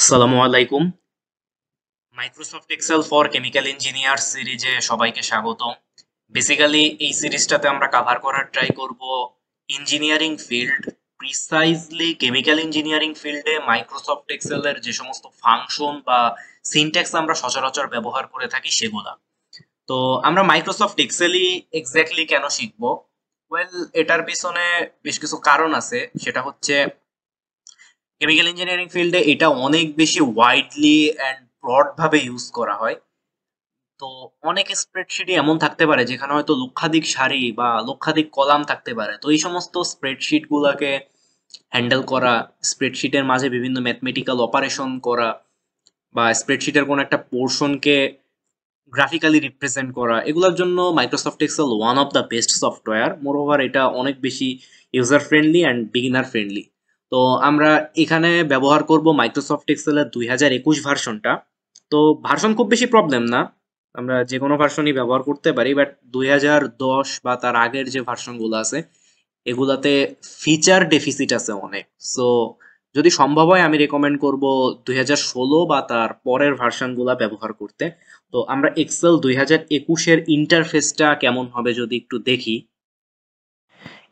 আসসালামু আলাইকুম। Microsoft Excel for chemical engineer সিরিজে সবাইকে স্বাগতম। বেসিক্যালি এই সিরিজটাতে আমরা কভার করার ট্রাই করব engineering field, precisely chemical engineering ফিল্ডে মাইক্রোসফট এক্সেলের যে সমস্ত ফাংশন বা সিনট্যাক্স আমরা সচরাচর ব্যবহার করে থাকি সেগুলা। তো আমরা মাইক্রোসফট এক্সেলই এক্স্যাক্টলি কেন শিখবো? ওয়েল, এটার পিছনে বেশ কিছু কারণ আছে। সেটা হচ্ছে কেমিক্যাল ইঞ্জিনিয়ারিং ফিল্ডে এটা অনেক বেশি ওয়াইডলি অ্যান্ড ব্রড ভাবে ইউজ করা হয়। তো অনেক স্প্রেডশিটই এমন থাকতে পারে যেখানে হয়তো লক্ষাধিক সারি বা লক্ষাধিক কলাম থাকতে পারে। তো এই সমস্ত স্প্রেডশিট গুলাকে হ্যান্ডেল করা, স্প্রেডশিটের মাঝে বিভিন্ন ম্যাথমেটিক্যাল অপারেশন করা বা স্প্রেডশিটের কোনো একটা পোর্শনকে গ্রাফিক্যালি রিপ্রেজেন্ট করা, এগুলোর জন্য Microsoft Excel one of the best software. Moreover এটা অনেক বেশি user friendly and beginner friendly. তো আমরা এখানে ব্যবহার করব মাইক্রোসফট এক্সেলের 2021 ভার্সনটা। তো ভার্সন খুব বেশি প্রবলেম না, আমরা যে কোনো ভার্সনই ব্যবহার করতে পারি, বাট 2010 বা তার আগের যে ভার্সনগুলো আছে এগুলাতে ফিচার ডেফিসিট আছে অনেক। সো যদি সম্ভব হয় আমি রেকমেন্ড করব 2016 বা তার পরের ভার্সনগুলা ব্যবহার করতে। তো আমরা এক্সেল 2021-এর ইন্টারফেসটা কেমন হবে যদি একটু দেখি।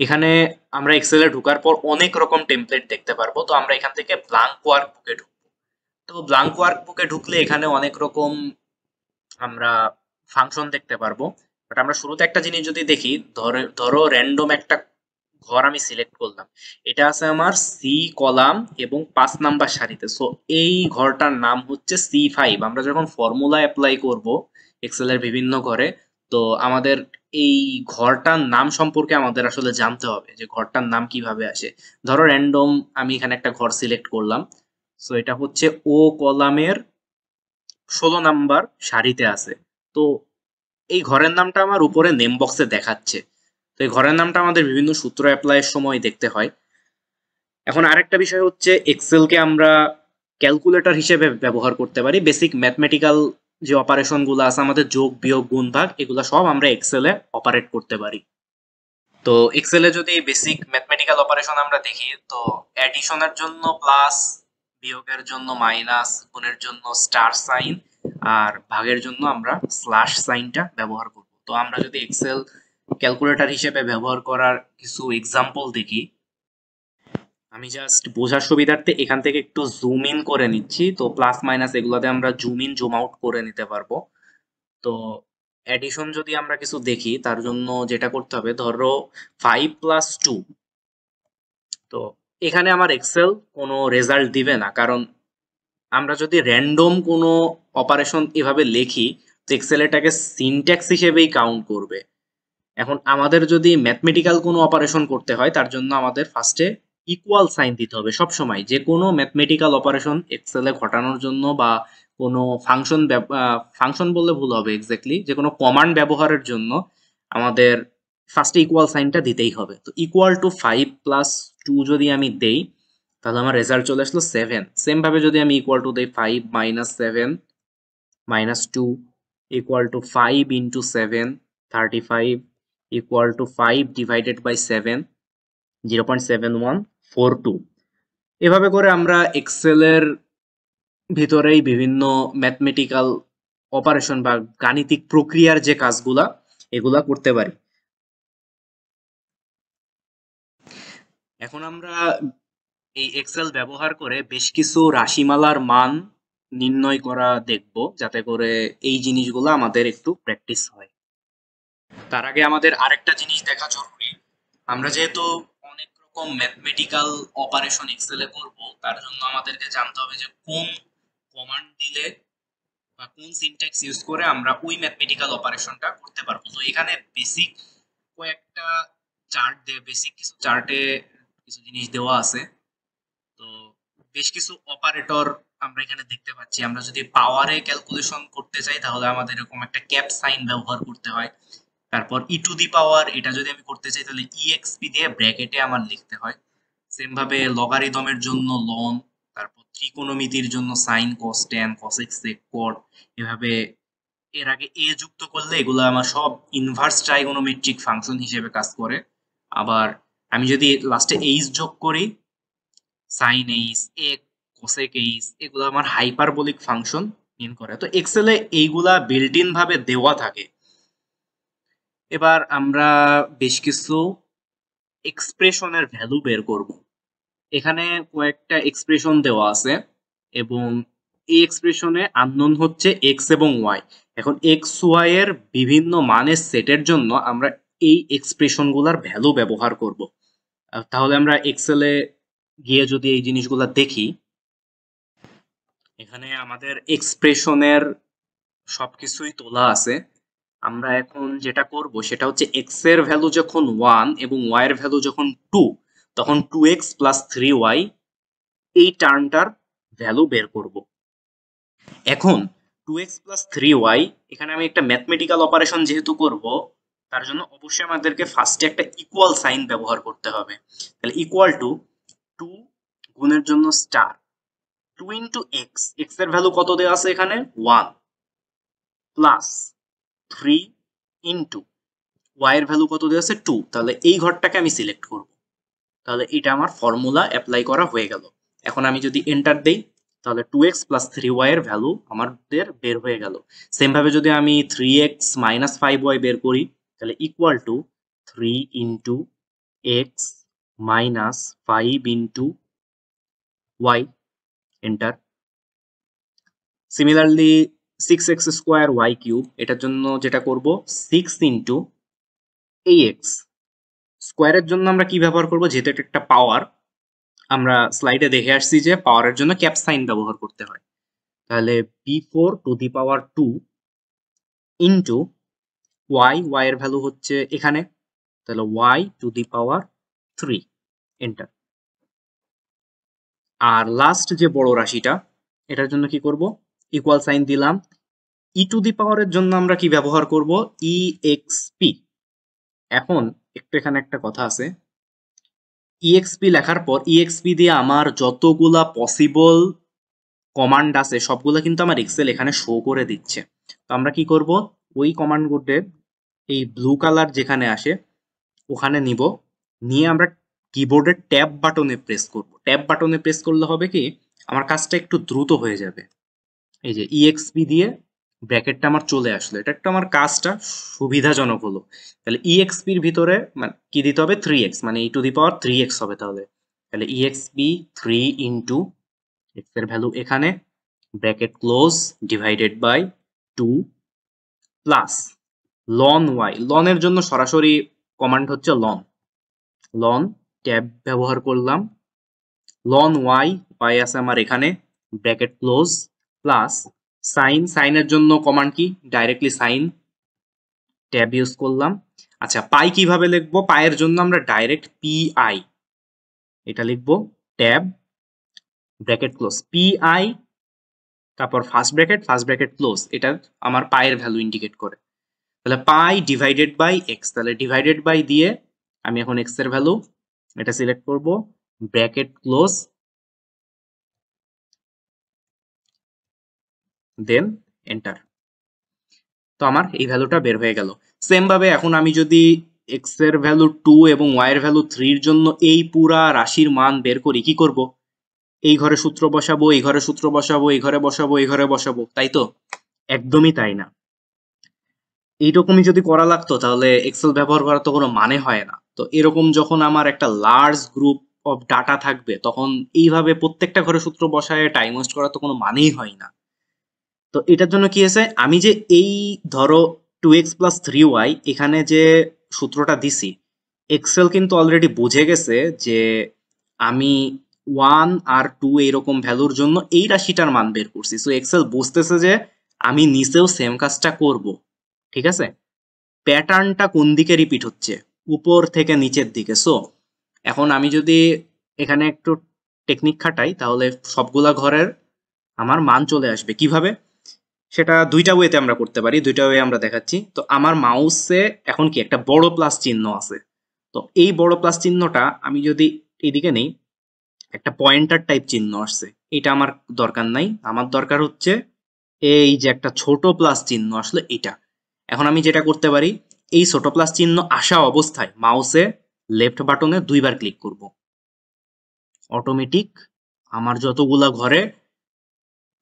এখানে আমরা এক্সেলে ঢোকার পর অনেক রকম টেমপ্লেট দেখতে পারবো। তো আমরা এখান থেকে ব্ল্যাঙ্ক ওয়ার্কবুকে ঢুকবো। তো ব্ল্যাঙ্ক ওয়ার্কবুকে ঢুকলে এখানে অনেক রকম আমরা ফাংশন দেখতে পারবো। বাট আমরা শুরুতে একটা জিনিস যদি দেখি, ধরো র্যান্ডম একটা ঘর আমি সিলেক্ট করলাম। এটা আছে আমার সি কলাম এবং 5 নাম্বার সারিতে। সো এই ঘরটার নাম হচ্ছে C5। আমরা যখন ফর্মুলা অ্যাপ্লাই করব এক্সেলের বিভিন্ন ঘরে, তো আমাদের এই ঘরটার নাম সম্পর্কে আমাদের আসলে জানতে হবে যে ঘরটার নাম কিভাবে আসে। ধরো র্যান্ডম আমি এখানে একটা ঘর সিলেক্ট করলাম। সো এটা হচ্ছে ও কলামের 16 নাম্বার সারিতে আছে। তো এই ঘরের নামটা আমার উপরে নেম বক্সে দেখাচ্ছে। তো এই ঘরের নামটা আমাদের বিভিন্ন সূত্র অ্যাপ্লাইয়ের সময় দেখতে হয়। এখন আরেকটা বিষয় হচ্ছে এক্সেলকে আমরা ক্যালকুলেটর হিসেবে ব্যবহার করতে পারি। বেসিক ম্যাথমেটিক্যাল যে অপারেশন গুলো আছে, আমাদের যোগ বিয়োগ গুণ ভাগ, এগুলো সব আমরা এক্সেলে অপারেট করতে পারি। তো এক্সেলে যদি বেসিক ম্যাথমেটিক্যাল অপারেশন আমরা দেখি, তো অ্যাডিশনের জন্য প্লাস, বিয়োগের জন্য মাইনাস, গুণের জন্য স্টার সাইন, আর ভাগের জন্য আমরা স্ল্যাশ সাইনটা ব্যবহার করব। তো আমরা যদি এক্সেল ক্যালকুলেটর হিসেবে ব্যবহার করার কিছু এক্সাম্পল দেখি, আমি জাস্ট বোঝার সুবিধার্থে এখান থেকে একটু জুম ইন করে নিচ্ছি। তো প্লাস মাইনাস এগুলাতে আমরা জুম ইন জুম আউট করে নিতে পারবো। তো অ্যাডিশন যদি আমরা কিছু দেখি, তার জন্য যেটা করতে হবে, ধরো 5+2। তো এখানে আমার এক্সেল কোনো রেজাল্ট দিবে না, কারণ আমরা যদি র্যান্ডম কোনো অপারেশন এভাবে লিখি, তো এক্সেল এটাকে সিনট্যাক্স হিসেবেই কাউন্ট করবে। এখন আমাদের যদি ম্যাথমেটিক্যাল কোনো অপারেশন করতে হয়, তার জন্য আমাদের ফার্স্টে ইকুয়াল সাইন দিতে হবে সব সময়। যে কোনো ম্যাথমেটিক্যাল অপারেশন এক্সেলে ঘটানোর জন্য বা কোনো ফাংশন বললে ভুল হবে, এক্স্যাক্টলি যে কোনো কমান্ড ব্যবহারের জন্য আমাদের ফার্স্টে ইকুয়াল সাইনটা দিতেই হবে। তো ইকুয়াল টু 5+2 যদি আমি দেই, তাহলে আমার রেজাল্ট চলে আসলো 7। সেম ভাবে যদি আমি ইকুয়াল টু দেই 5-7-2 equal to 5 into 7, 35 equal to 5 divided by 7, 0.7142। এভাবে করে আমরা এক্সেলের ভিতরেই বিভিন্ন ম্যাথমেটিক্যাল অপারেশন বা গাণিতিক প্রক্রিয়ার যে কাজগুলা এগুলা করতে পারি। এখন আমরা এই এক্সেল ব্যবহার করে বেশ কিছু রাশিমালার মান নির্ণয় করা দেখব, যাতে করে এই জিনিসগুলো আমাদের একটু প্র্যাকটিস হয়। তার আগে আমাদের আরেকটা জিনিস দেখা জরুরি। আমরা যেহেতু অনেক রকম ম্যাথমেটিক্যাল অপারেশন এক্সেলে করব, তার জন্য আমাদেরকে জানতে হবে যে কোন কমান্ড দিলে বা কোন সিনট্যাক্স ইউজ করে আমরা ওই ম্যাথমেটিক্যাল অপারেশনটা করতে পারবো। তো এখানে বেসিক কয়েকটা চার্ট দিয়ে, বেসিক কিছু চার্টে কিছু জিনিস দেওয়া আছে। তো বেশ কিছু অপারেটর আমরা এখানে দেখতে পাচ্ছি। আমরা যদি পাওয়ারে ক্যালকুলেশন করতে চাই, তাহলে আমাদের এরকম একটা ক্যাপ সাইন ব্যবহার করতে হয়। তারপর ই টু দি পাওয়ার, এটা যদি আমি করতে চাই তাহলে ইএক্সপি দিয়ে ব্র্যাকেটে আমার লিখতে হয়। সেম ভাবে লগারিদমের জন্য লন, তারপর ত্রিকোণমিতির জন্য সাইন, কস, ট্যান, কসেক, সেক, কট, এভাবে এর আগে এ যুক্ত করলে এগুলো আমার সব ইনভার্স ট্রাইগোনোমেট্রিক ফাংশন হিসেবে কাজ করে। আবার আমি যদি লাস্টে এইচ যোগ করি, সাইন এইচ, এ কোসেক এগুলো আমার হাইপারবোলিক ফাংশন মিন করে। তো এক্সেলে এইগুলা বিল্ট ইন ভাবে দেওয়া থাকে। এবার আমরা বেশ কিছু এক্সপ্রেশনের ভ্যালু বের করব। এখানে কয়েকটা এক্সপ্রেশন দেওয়া আছে এবং এই এক্সপ্রেশনে আননোন হচ্ছে এক্স এবং ওয়াই। এখন এক্স ওয়াই এর বিভিন্ন মানের সেটের জন্য আমরা এই এক্সপ্রেশনগুলোর ভ্যালু ব্যবহার করব। তাহলে আমরা এক্সেলে গিয়ে যদি এই জিনিসগুলো দেখি, এখানে আমাদের এক্সপ্রেশনের সবকিছুই তোলা আছে। আমরা এখন যেটা করব সেটা হচ্ছে এক্স এর ভ্যালু যখন 1 এবং ওয়াই এর ভ্যালু যখন 2, তখন 2x প্লাস 3y এই টার্মটার ভ্যালু বের করব। এখন 2x প্লাস 3y, এখানে আমি একটা ম্যাথমেটিক্যাল অপারেশন যেহেতু করব, তার জন্য অবশ্যই আমাদেরকে ফার্স্টে একটা ইকুয়াল সাইন ব্যবহার করতে হবে। তাহলে ইকুয়াল টু 2 গুণের জন্য স্টার 2 ইন্টু এক্স, এক্স এর ভ্যালু কত দেওয়া আছে এখানে 1, প্লাস 3 ইন্টু ওয়াই এর ভ্যালু কত দেওয়া আছে 2। তাহলে এই ঘরটাকে আমি সিলেক্ট করব। তাহলে এটা আমার ফর্মুলা অ্যাপ্লাই করা হয়ে গেল। এখন আমি যদি এন্টার দেই তাহলে 2x প্লাস 3y এর ভ্যালু আমাদের বের হয়ে গেল। সেম ভাবে যদি আমি 3x মাইনাস 5y বের করি তাহলে equal to 3 into x minus 5 into y, enter. Similarly 6x square y cube, এটার জন্য যেটা করব 6 ইন্টু এই এক্স স্কোয়ারের জন্য আমরা কি ব্যবহার করব, যেহেতু এটা একটা পাওয়ার, আমরা স্লাইডে দেখে আসছি যে পাওয়ারের জন্য ক্যাপ সাইন ব্যবহার করতে হয়। তাহলে p4 to the power 2 into y, y এর ভ্যালু হচ্ছে এখানে, তাহলে y to the power 3, enter. আর লাস্ট যে বড় রাশিটা, এটার জন্য কি করব, ইকুয়াল সাইন দিলাম। ই টু দি পাওয়ারের জন্য আমরা কি ব্যবহার করব, exp। এখন একটু এখানে একটা কথা আছে, exp লেখার পর exp দিয়ে আমার যতগুলা পসিবল কমান্ড আছে সবগুলো কিন্তু আমার এক্সেল এখানে শো করে দিচ্ছে। তো আমরা কি করব, ওই কমান্ডগুলোর এই ব্লু কালার যেখানে আসে ওখানে নিব, নিয়ে আমরা কিবোর্ডের ট্যাব বাটনে প্রেস করব। ট্যাব বাটনে প্রেস করলে হবে কি, আমার কাজটা একটু দ্রুত হয়ে যাবে। এই যে exp দিয়ে ব্র্যাকেটটা আমার চলে আসলো, এটা একটা আমার কাজটা সুবিধাজনক হলো। তাহলে exp এর ভিতরে মানে কি দিতে হবে, 3x, মানে e two the power 3x হবে। তাহলে exp 3 ইন্টু x এর ভ্যালু এখানে, bracket close, divided by 2 plus লন ওয়াই। লনের জন্য সরাসরি কমান্ড হচ্ছে লন ট্যাব ব্যবহার করলাম, লন ওয়াই, ওয়াই আছে আমার এখানে, ব্র্যাকেট ক্লোজ, প্লাস সাইনের জন্য কমান্ড কি, ডাইরেক্টলি সাইন ট্যাব ইউজ করলাম। আচ্ছা, পাই কিভাবে লিখবো, পায়ের জন্য আমরা ডাইরেক্ট পিআই এটা লিখবো, ট্যাব ব্র্যাকেট ক্লোজ পিআই, তারপর ফার্স্ট ব্র্যাকেট ক্লোজ, এটা আমার পায়ের ভ্যালু ইন্ডিকেট করে। তাহলে পাই ডিভাইডেড বাই এক্স, তাহলে ডিভাইডেড বাই দিয়ে আমি এখন এক্স এর ভ্যালু এটা সিলেক্ট করব, ব্র্যাকেট ক্লোজ, দেন এন্টার। তো আমার এই ভ্যালুটা বের হয়ে গেল। সেম ভাবে এখন আমি যদি এক্স এর ভ্যালু 2 এবং ওয়াই এর ভ্যালু 3 এর জন্য এই পুরা রাশির মান বের করি, কি করব, এই ঘরে সূত্র বসাবো, এই ঘরে সূত্র বসাবো, এই ঘরে বসাবো, এই ঘরে বসাবো, তাই তো? একদমই তাই না। এইরকমই যদি করা লাগতো তাহলে এক্সেল ব্যবহার করার তো কোনো মানে হয় না। তো এরকম যখন আমার একটা লার্জ গ্রুপ অফ ডাটা থাকবে তখন এইভাবে প্রত্যেকটা ঘরে সূত্র বসায় টাইম ওয়েস্ট করার তো কোনো মানেই হয় না। তো এটার জন্য কি আছে, আমি যে এই ধরো 2x প্লাস 3y এখানে যে সূত্রটা দিছি, এক্সেল কিন্তু অলরেডি বুঝে গেছে যে আমি 1 আর 2 এইরকম ভ্যালুর জন্য এই রাশিটার মান বের করছি। সো এক্সেল বুঝতেছে যে আমি নিচেও সেম কাজটা করব। ঠিক আছে, প্যাটার্নটা কোন দিকে রিপিট হচ্ছে, উপর থেকে নিচের দিকে। সো এখন আমি যদি এখানে একটু টেকনিক খাটাই তাহলে সবগুলা ঘরের আমার মান চলে আসবে। কিভাবে, সেটা দুইটা ওয়েতে আমরা করতে পারি, দুইটা ওয়ে আমরা দেখাচ্ছি। তো আমার মাউসে এখন কি একটা বড় প্লাস চিহ্ন আছে, তো এই বড় প্লাস চিহ্নটা আমি যদি এইদিকে নেই, একটা পয়েন্টার টাইপ চিহ্ন আসছে, এটা আমার দরকার নাই। আমার দরকার হচ্ছে এই যে একটা ছোট প্লাস চিহ্ন আসলে এটা। এখন আমি যেটা করতে পারি, এই ছোট প্লাস চিহ্ন আসা অবস্থায় মাউসে লেফট বাটনে 2 বার ক্লিক করব, অটোমেটিক আমার যতগুলা ঘরে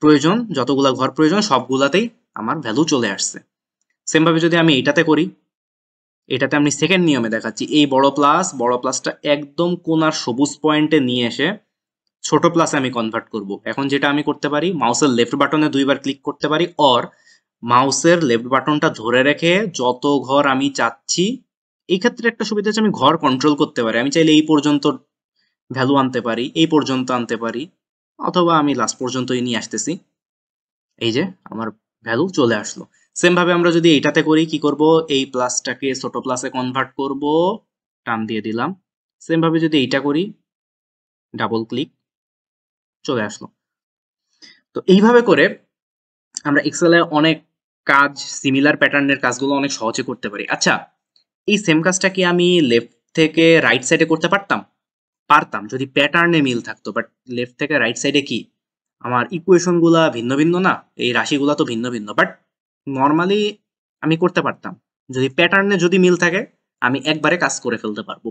প্রয়োজন, যতগুলা ঘর প্রয়োজন সবগুলাতেই আমার ভ্যালু চলে আসছে। সেম ভাবে যদি আমি এটাতে করি, এটাতে আমি সেকেন্ড নিয়মে দেখাচ্ছি, এই বড় প্লাসটা একদম কোনার সবুজ পয়েন্টে নিয়ে এসে ছোট প্লাসে আমি কনভার্ট করব। এখন যেটা আমি করতে পারি, মাউসের লেফট বাটনে 2বার ক্লিক করতে পারি, অর মাউসের লেফট বাটনটা ধরে রেখে যত ঘর আমি চাচ্ছি, এই ক্ষেত্রে একটা সুবিধা হচ্ছে আমি ঘর কন্ট্রোল করতে পারি। আমি চাইলে এই পর্যন্ত ভ্যালু আনতে পারি, এই পর্যন্ত আনতে পারি, অথবা আমি লাস্ট পর্যন্তই নিয়ে আসতেছি। এই যে আমার ভ্যালু চলে আসলো। সেম ভাবে আমরা যদি এইটাতে করি, কি করব, এই প্লাসটাকে ছোট প্লাসে কনভার্ট করব, টান দিয়ে দিলাম। সেম ভাবে যদি এইটা করি, ডাবল ক্লিক, চলে আসলো। তো এইভাবে করে আমরা এক্সেলে অনেক কাজ, সিমিলার প্যাটার্নের কাজগুলো অনেক সহজে করতে পারি। আচ্ছা, এই সেম কাজটা কি আমি লেফট থেকে রাইট সাইডে করতে পারতাম? পারতাম, যদি প্যাটার্নে মিল থাকতো। বাট লেফট থেকে রাইট সাইডে কি আমার ইকুয়েশন গুলা ভিন্ন ভিন্ন না, এই রাশিগুলা তো ভিন্ন ভিন্ন, বাট নর্মালি আমি করতে পারতাম। যদি প্যাটার্নে যদি মিল থাকে, আমি একবারে কাজ করে ফেলতে পারবো।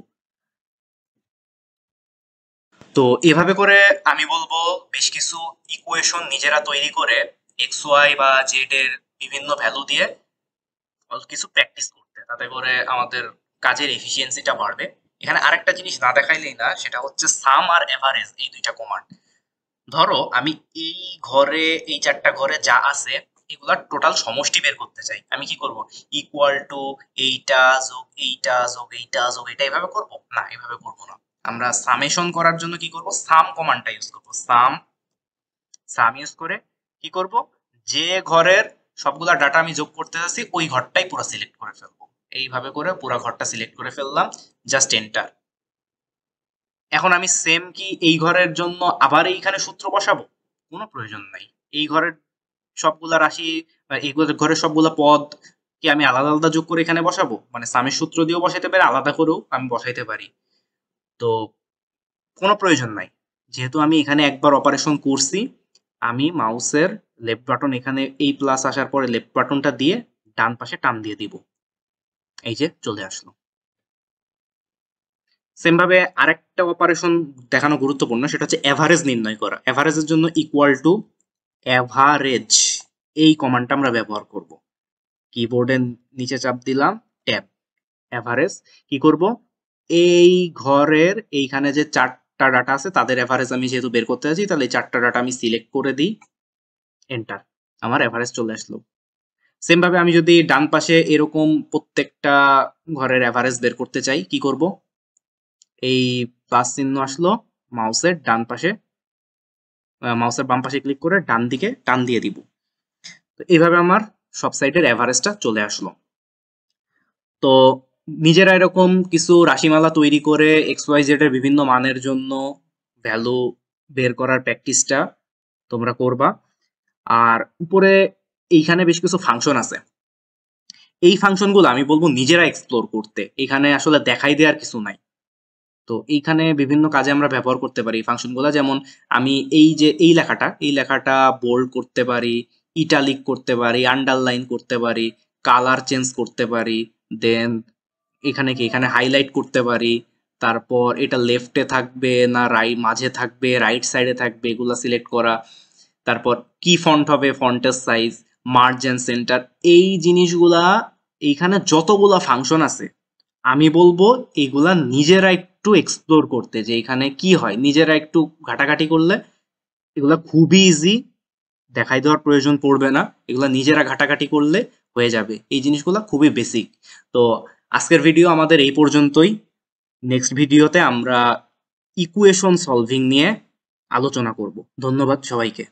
তো এভাবে করে আমি বলবো বেশ কিছু ইকুয়েশন নিজেরা তৈরি করে এক্স ওয়াই বা জেড এর বিভিন্ন ভ্যালু দিয়ে কিছু প্র্যাকটিস করতে, তাতে করে আমাদের কাজের এফিসিয়েন্সিটা বাড়বে। এখানে আরেকটা জিনিস না দেখাইলেই না, সেটা হচ্ছে সাম আর এভারেজ, এই দুইটা কমান্ড। ধরো আমি এই ঘরে, এই 4টা ঘরে যা আছে এগুলার টোটাল সমষ্টি বের করতে চাই, আমি কি করব, ইকুয়াল টু এইটা যোগ এইটা যোগ এইটা যোগ এটা, এভাবে করব না, এভাবে করব না। আমরা সামেশন করার জন্য কি করব, সাম কমান্ডটা ইউজ করব। সাম ইউজ করে কি করব, যে ঘরের সবগুলা ডাটা আমি যোগ করতে যাচ্ছি ওই ঘরটাই পুরো সিলেক্ট করে ফেলবো। এইভাবে করে পুরো ঘরটা সিলেক্ট করে ফেললাম, জাস্ট এন্টার। এখন আমি সেম কি এই ঘরের জন্য আবার এইখানে সূত্র বসাবো? কোনো প্রয়োজন নাই। এই ঘরের সবগুলা রাশি, এই ঘরের সবগুলা পদ কি আমি আলাদা আলাদা যোগ করে এখানে বসাবো? মানে সামের সূত্র দিয়েও বসাইতে পারি, আলাদা করেও আমি বসাইতে পারি। তো কোনো প্রয়োজন নাই। যেহেতু আমি এখানে একবার অপারেশন করছি, আমি মাউসের লেফট বাটন, এখানে এই প্লাস আসার পরে লেফট বাটনটা দিয়ে ডান পাশে টান দিয়ে দিব, এই যে চলে আসলো। সেম ভাবে আরেকটা অপারেশন দেখানো গুরুত্বপূর্ণ, সেটা হচ্ছে এভারেজ নির্ণয় করা। এভারেজের জন্য ইকুয়াল টু এভারেজ, এই কমান্ডটা আমরা ব্যবহার করব। কিবোর্ডের নিচে চাপ দিলাম, ট্যাব, এভারেজ। কি করব, এই ঘরের এইখানে যে 4টা ডাটা আছে তাদের এভারেজ আমি যেহেতু বের করতে যাচ্ছি, তাহলে এই 4টা ডাটা আমি সিলেক্ট করে দিই, এন্টার, আমার এভারেজ চলে আসলো। সেম ভাবে আমি যদি ডান পাশে এরকম প্রত্যেকটা ঘরের এভারেজ বের করতে চাই, কি করব, এই প্লাস চিহ্ন আসলো, মাউসের ডান পাশে, মাউসের বাম পাশে ক্লিক করে ডান দিকে টান দিয়ে দিব। তো এইভাবে আমার সব সাইডের এভারেজটা চলে আসলো। তো নিজেরা এরকম কিছু রাশিমালা তৈরি করে এক্স ওয়াই জেড এর বিভিন্ন মানের জন্য ভ্যালু বের করার প্র্যাকটিসটা তোমরা করবা। আর উপরে এইখানে বেশ কিছু ফাংশন আছে, এই ফাংশনগুলো আমি বলবো নিজেরা এক্সপ্লোর করতে, এখানে আসলে দেখাই দেওয়ার কিছু নাই। তো এইখানে বিভিন্ন কাজে আমরা ব্যবহার করতে পারি এই ফাংশনগুলো। যেমন আমি এই যে এই লেখাটা বোল্ড করতে পারি, ইটালিক করতে পারি, আন্ডারলাইন করতে পারি, কালার চেঞ্জ করতে পারি, দেন এখানে কি এখানে হাইলাইট করতে পারি। তারপর এটা লেফটে থাকবে না মাঝে থাকবে, রাইট সাইডে থাকবে, এগুলা সিলেক্ট করা। তারপর কি ফন্ট হবে, ফন্টের সাইজ, মার্জিন, সেন্টার, এই জিনিসগুলা এইখানে যতগুলা ফাংশন আছে আমি বলবো এগুলা নিজেরা একটু এক্সপ্লোর করতে, যে এখানে কি হয়, নিজেরা একটু ঘাটাঘাটি করলে এগুলা খুবই ইজি, দেখাই দেওয়ার প্রয়োজন পড়বে না, এগুলা নিজেরা ঘাটাঘাটি করলে হয়ে যাবে। এই জিনিসগুলা খুবই বেসিক। তো আজকের ভিডিও আমাদের এই পর্যন্তই। নেক্সট ভিডিওতে আমরা ইকুয়েশন সলভিং নিয়ে আলোচনা করব। ধন্যবাদ সবাইকে।